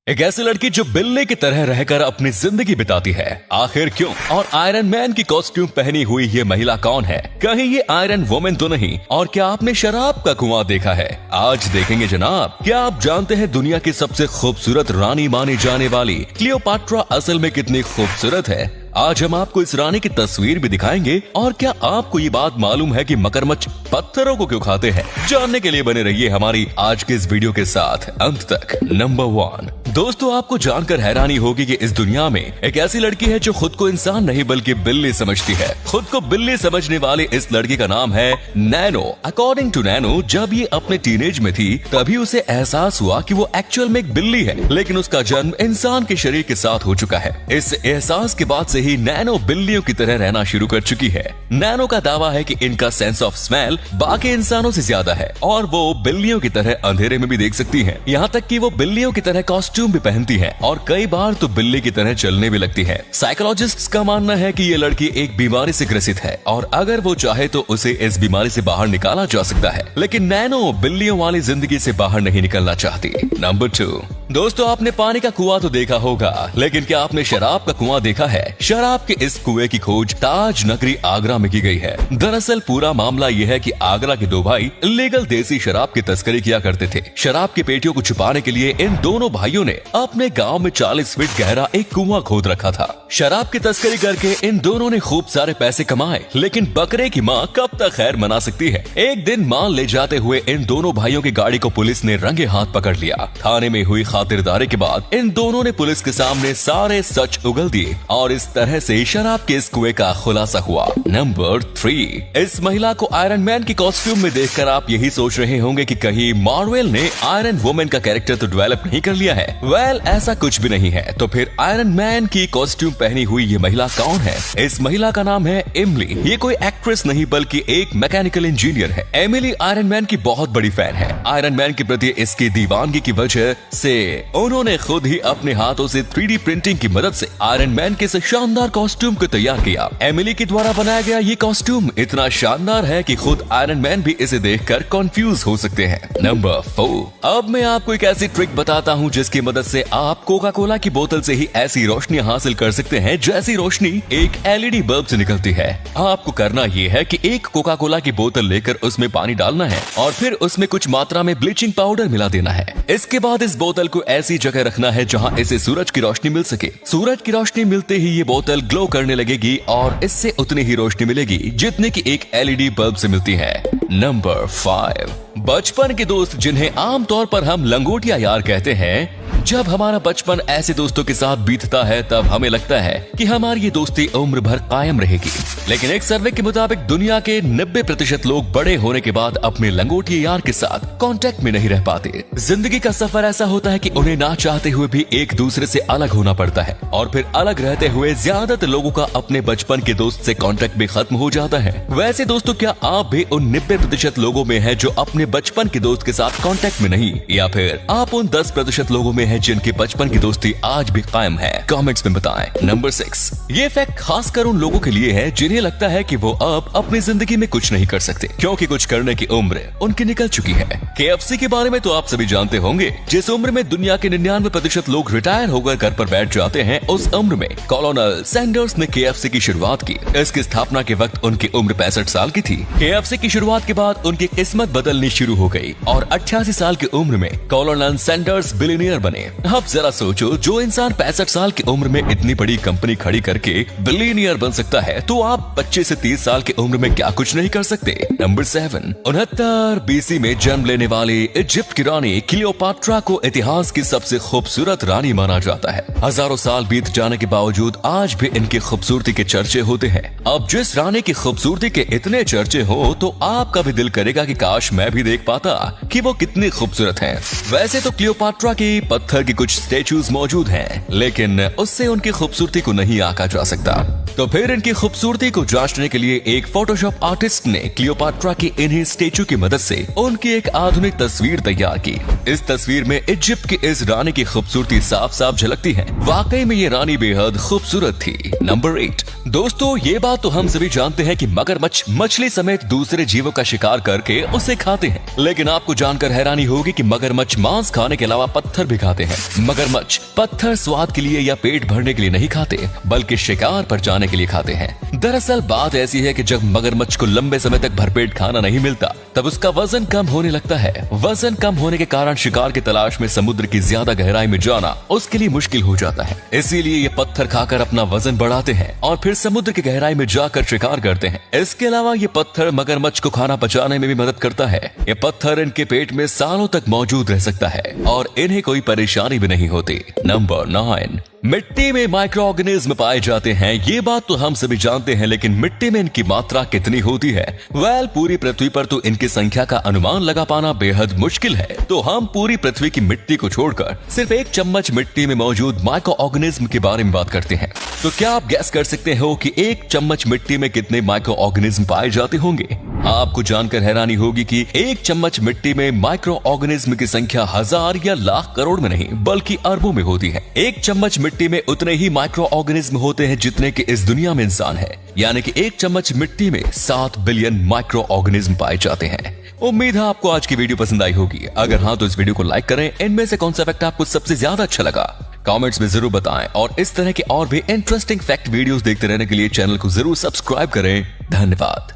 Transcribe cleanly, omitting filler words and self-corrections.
एक ऐसी लड़की जो बिल्ली की तरह रहकर अपनी जिंदगी बिताती है, आखिर क्यों? और आयरन मैन की कॉस्ट्यूम पहनी हुई ये महिला कौन है? कहीं ये आयरन वुमेन तो नहीं? और क्या आपने शराब का कुआं देखा है? आज देखेंगे जनाब। क्या आप जानते हैं दुनिया की सबसे खूबसूरत रानी मानी जाने वाली क्लियोपाट्रा असल में कितनी खूबसूरत है? आज हम आपको इस रानी की तस्वीर भी दिखाएंगे। और क्या आपको ये बात मालूम है कि मगरमच्छ पत्थरों को क्यों खाते हैं? जानने के लिए बने रहिए हमारी आज के इस वीडियो के साथ अंत तक। नंबर 1, दोस्तों आपको जानकर हैरानी होगी कि इस दुनिया में एक ऐसी लड़की है जो खुद को इंसान नहीं बल्कि बिल्ली समझती है। खुद को बिल्ली समझने वाली इस लड़की का नाम है नैनो। अकॉर्डिंग टू नैनो, जब ये अपने टीनेज में थी तभी उसे एहसास हुआ कि वो एक्चुअल में एक बिल्ली है, लेकिन उसका जन्म इंसान के शरीर के साथ हो चुका है। इस एहसास के बाद से ही नैनो बिल्लियों की तरह रहना शुरू कर चुकी है। नैनो का दावा है कि इनका सेंस ऑफ स्मेल बाकी इंसानों से ज्यादा है और वो बिल्लियों की तरह अंधेरे में भी देख सकती है। यहाँ तक कि वो बिल्लियों की तरह कॉस्ट्यूम भी पहनती है और कई बार तो बिल्ली की तरह चलने भी लगती है। साइकोलॉजिस्ट्स का मानना है कि ये लड़की एक बीमारी से ग्रसित है और अगर वो चाहे तो उसे इस बीमारी से बाहर निकाला जा सकता है, लेकिन नैनो बिल्लियों वाली जिंदगी से बाहर नहीं निकलना चाहती। नंबर 2, दोस्तों आपने पानी का कुआं तो देखा होगा, लेकिन क्या आपने शराब का कुआं देखा है? शराब के इस कुएं की खोज ताज नगरी आगरा में की गई है। दरअसल पूरा मामला यह है कि आगरा के दो भाई इलीगल देसी शराब की तस्करी किया करते थे। शराब की पेटियों को छुपाने के लिए इन दोनों भाइयों ने अपने गांव में 40 फीट गहरा एक कुआं खोद रखा था। शराब की तस्करी करके इन दोनों ने खूब सारे पैसे कमाए, लेकिन बकरे की माँ कब तक खैर मना सकती है। एक दिन माल ले जाते हुए इन दोनों भाइयों की गाड़ी को पुलिस ने रंगे हाथ पकड़ लिया। थाने में हुई खातिरदारी के बाद इन दोनों ने पुलिस के सामने सारे सच उगल दिए और इस तरह से शराब के इस कुएं का खुलासा हुआ। नंबर 3, इस महिला को आयरन मैन की कॉस्ट्यूम में देखकर आप यही सोच रहे होंगे कि कहीं मार्वल ने आयरन वुमेन का कैरेक्टर तो डेवलप नहीं कर लिया है। वेल, ऐसा कुछ भी नहीं है। तो फिर आयरन मैन की कॉस्ट्यूम पहनी हुई ये महिला कौन है? इस महिला का नाम है एमिली। ये कोई एक्ट्रेस नहीं बल्कि एक मैकेनिकल इंजीनियर है। एमिली आयरन मैन की बहुत बड़ी फैन है। आयरन मैन के प्रति इसकी दीवानगी की वजह से उन्होंने खुद ही अपने हाथों से 3D प्रिंटिंग की मदद से आयरन मैन के शानदार कॉस्ट्यूम को तैयार किया। एमिली के द्वारा बनाया गया ये कॉस्ट्यूम इतना शानदार है कि खुद आयरन मैन भी इसे देखकर कंफ्यूज हो सकते हैं। नंबर 4, अब मैं आपको एक ऐसी ट्रिक बताता हूँ जिसकी मदद से आप कोका कोला की बोतल से ही ऐसी रोशनी हासिल कर सकते हैं जैसी रोशनी एक LED बल्ब से निकलती है। आपको करना ये है कि एक कोका कोला की बोतल लेकर उसमें पानी डालना है और फिर उसमें कुछ मात्रा में ब्लीचिंग पाउडर मिला देना है। इसके बाद इस बोतल को ऐसी जगह रखना है जहाँ इसे सूरज की रोशनी मिल सके। सूरज की रोशनी मिलते ही ये बोतल ग्लो करने लगेगी और इससे उतनी ही रोशनी मिलेगी जितने की एक LED बल्ब से मिलती है। नंबर 5, बचपन के दोस्त जिन्हें आमतौर पर हम लंगोटिया यार कहते हैं। जब हमारा बचपन ऐसे दोस्तों के साथ बीतता है तब हमें लगता है कि हमारी ये दोस्ती उम्र भर कायम रहेगी, लेकिन एक सर्वे के मुताबिक दुनिया के 90% लोग बड़े होने के बाद अपने लंगोटिया यार के साथ कांटेक्ट में नहीं रह पाते। जिंदगी का सफर ऐसा होता है कि उन्हें ना चाहते हुए भी एक दूसरे से अलग होना पड़ता है और फिर अलग रहते हुए ज्यादातर लोगों का अपने बचपन के दोस्त से कांटेक्ट भी खत्म हो जाता है। वैसे दोस्तों, क्या आप भी उन 90% लोगों में हैं जो अपने बचपन के दोस्त के साथ कांटेक्ट में नहीं, या फिर आप उन 10% लोगों में हैं जिनके बचपन की दोस्ती आज भी कायम है? कमेंट्स में बताएं। नंबर 6, ये फैक्ट खासकर उन लोगों के लिए है जिन्हें लगता है कि वो अब अपनी जिंदगी में कुछ नहीं कर सकते क्योंकि कुछ करने की उम्र उनकी निकल चुकी है। KFC के बारे में तो आप सभी जानते होंगे। जिस उम्र में दुनिया के 99% लोग रिटायर होकर घर पर बैठ जाते हैं, उस उम्र में कॉलोनल सैंडर्स ने KFC की शुरुआत की। इसकी स्थापना के वक्त उनकी उम्र 65 साल की थी। KFC की शुरुआत के बाद उनकी किस्मत बदलनी शुरू हो गई और 88 साल की उम्र में कॉलोनल सैंडर्स बिलियनियर बने। अब जरा सोचो, जो इंसान 65 साल की उम्र में इतनी बड़ी कंपनी खड़ी करके बिलियनियर बन सकता है, तो आप 25 से 30 साल की उम्र में क्या कुछ नहीं कर सकते? नंबर 7, 69 BC में जन्म लेने वाली इजिप्ट की रानी क्लियोपाट्रा को इतिहास की सबसे खूबसूरत रानी माना जाता है। हजारों साल बीत जाने के बावजूद आज भी इनकी खूबसूरती के चर्चे होते हैं। अब जिस रानी की खूबसूरती के इतने चर्चे हो तो आपका भी दिल करेगा कि काश मैं भी देख पाता कि वो कितनी खूबसूरत हैं। वैसे तो क्लियोपाट्रा की पत्थर की कुछ स्टेचूज मौजूद हैं, लेकिन उससे उनकी खूबसूरती को नहीं आंका जा सकता। तो फिर इनकी खूबसूरती को जांचने के लिए एक फोटोशॉप आर्टिस्ट ने क्लियोपाट्रा की इन्हीं स्टेचू की मदद से उनकी एक आधुनिक तस्वीर तैयार की। इस तस्वीर में इजिप्ट की इस रानी की खूबसूरती साफ साफ झलकती है। वाकई में ये रानी बेहद खूबसूरत थी। नंबर 8, दोस्तों ये बात तो हम सभी जानते हैं कि मगरमच्छ मछली समेत दूसरे जीवों का शिकार करके उसे खाते हैं। लेकिन आपको जानकर हैरानी होगी कि मगरमच्छ मांस खाने के अलावा पत्थर भी खाते हैं। मगरमच्छ पत्थर स्वाद के लिए या पेट भरने के लिए नहीं खाते, बल्कि शिकार पर जाने के लिए खाते हैं। दरअसल बात ऐसी है कि जब मगरमच्छ को लंबे समय तक भरपेट खाना नहीं मिलता, तब उसका वजन कम होने लगता है। वजन कम होने के कारण शिकार की तलाश में समुद्र की ज्यादा गहराई में जाना उसके लिए मुश्किल हो जाता है। इसीलिए ये पत्थर खाकर अपना वजन बढ़ाते हैं और फिर समुद्र की गहराई में जाकर शिकार करते हैं। इसके अलावा ये पत्थर मगरमच्छ को खाना पचाने में भी मदद करता है। ये पत्थर इनके पेट में सालों तक मौजूद रह सकता है और इन्हें कोई परेशानी भी नहीं होती। नंबर 9, मिट्टी में माइक्रो ऑर्गेनिज्म पाए जाते हैं। ये बात तो हम सभी जानते हैं, लेकिन मिट्टी में इनकी मात्रा कितनी होती है? पूरी पृथ्वी पर तो इनकी संख्या का अनुमान लगा पाना बेहद मुश्किल है। तो हम पूरी पृथ्वी की मिट्टी को छोड़कर सिर्फ 1 चम्मच मिट्टी में मौजूद माइक्रो ऑर्गेनिज्म के बारे में बात करते हैं। तो क्या आप गैस कर सकते हो कि 1 चम्मच मिट्टी में कितने माइक्रो ऑर्गेनिज्म पाए जाते होंगे? आपको जानकर हैरानी होगी कि 1 चम्मच मिट्टी में माइक्रो ऑर्गेनिज्म की संख्या हजार या लाख करोड़ में नहीं, बल्कि अरबों में होती है। 1 चम्मच मिट्टी में उतने ही माइक्रो ऑर्गेनिज्म होते हैं जितने कि इस दुनिया में इंसान है। यानी कि 1 चम्मच मिट्टी में 7 बिलियन माइक्रो ऑर्गेनिज्म पाए जाते हैं। उम्मीद है आपको आज की वीडियो पसंद आई होगी। अगर हाँ तो इस वीडियो को लाइक करें। इनमें से कौन सा फैक्ट आपको सबसे ज्यादा अच्छा लगा? कमेंट्स में जरूर बताएं और इस तरह के और भी इंटरेस्टिंग फैक्ट वीडियोस देखते रहने के लिए चैनल को जरूर सब्सक्राइब करें। धन्यवाद।